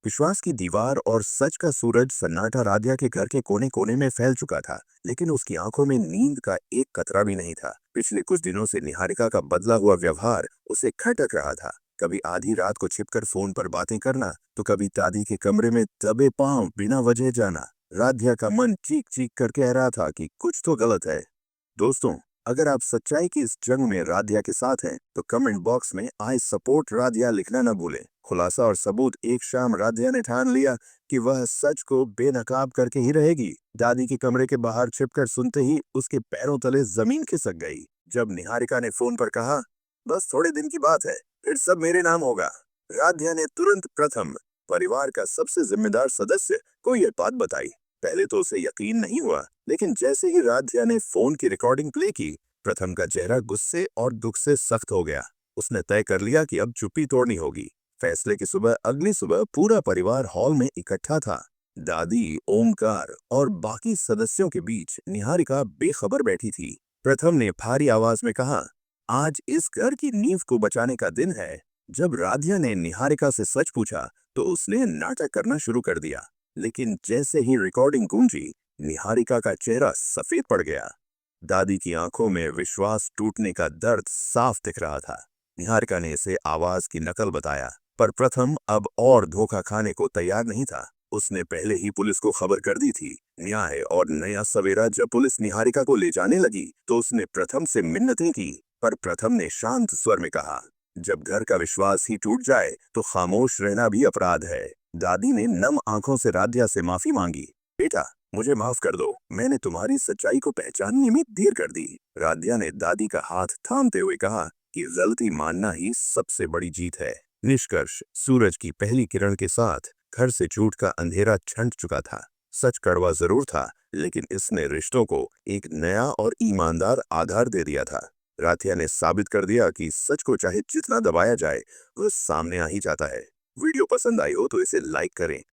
विश्वास की दीवार और सच का सूरज सन्नाटा राधिया के घर के कोने कोने में फैल चुका था, लेकिन उसकी आंखों में नींद का एक कतरा भी नहीं था। पिछले कुछ दिनों से निहारिका का बदला हुआ व्यवहार उसे खटक रहा था। कभी आधी रात को छिपकर फोन पर बातें करना, तो कभी दादी के कमरे में दबे पांव बिना वजह जाना। राधिया का मन चीख चीख कर कह रहा था कि कुछ तो गलत है। दोस्तों, अगर आप सच्चाई की इस जंग में राधिया के साथ हैं, तो कमेंट बॉक्स में आई सपोर्ट राधिया लिखना न भूलें। खुलासा और सबूत। एक शाम राधिया ने ठान लिया कि वह सच को बेनकाब करके ही रहेगी। दादी के कमरे के बाहर छिपकर सुनते ही उसके पैरों तले जमीन खिसक गई। जब निहारिका ने फोन पर कहा, बस थोड़े दिन की बात है, फिर सब मेरे नाम होगा, राधिया ने तुरंत प्रथम, परिवार का सबसे जिम्मेदार सदस्य, को यह बात बताई। पहले तो उसे यकीन नहीं हुआ, लेकिन जैसे ही राधिया ने फोन की रिकॉर्डिंग प्ले की, प्रथम का चेहरा गुस्से और दुख से सख्त हो गया। उसने तय कर लिया कि अब चुप्पी तोड़नी होगी। फैसले की सुबह, अगली सुबह पूरा परिवार हॉल में इकट्ठा था। दादी, ओमकार और बाकी सदस्यों के बीच निहारिका बेखबर बैठी थी। प्रथम ने भारी आवाज में कहा, आज इस घर की नींव को बचाने का दिन है। जब राधिया ने निहारिका से सच पूछा, तो उसने नाटक करना शुरू कर दिया। लेकिन जैसे ही रिकॉर्डिंग गूंजी, निहारिका का चेहरा सफेद पड़ गया। दादी की आंखों में विश्वास टूटने का दर्द साफ दिख रहा था। निहारिका ने इसे आवाज की नकल बताया, पर प्रथम अब और धोखा खाने को तैयार नहीं था। उसने पहले ही पुलिस को खबर कर दी थी। न्याय और नया सवेरा। जब पुलिस निहारिका को ले जाने लगी, तो उसने प्रथम से मिन्नतें की, पर प्रथम ने शांत स्वर में कहा, जब घर का विश्वास ही टूट जाए, तो खामोश रहना भी अपराध है। दादी ने नम आंखों से राधिया से माफी मांगी। बेटा, मुझे माफ कर दो, मैंने तुम्हारी सच्चाई को पहचानने में देर कर दी। राधिया ने दादी का हाथ थामते हुए कहा कि गलती मानना ही सबसे बड़ी जीत है। निष्कर्ष, सूरज की पहली किरण के साथ घर से झूठ का अंधेरा छंट चुका था। सच कड़वा जरूर था, लेकिन इसने रिश्तों को एक नया और ईमानदार आधार दे दिया था। राधिया ने साबित कर दिया कि सच को चाहे जितना दबाया जाए, वह सामने आ ही जाता है। वीडियो पसंद आई हो तो इसे लाइक करें,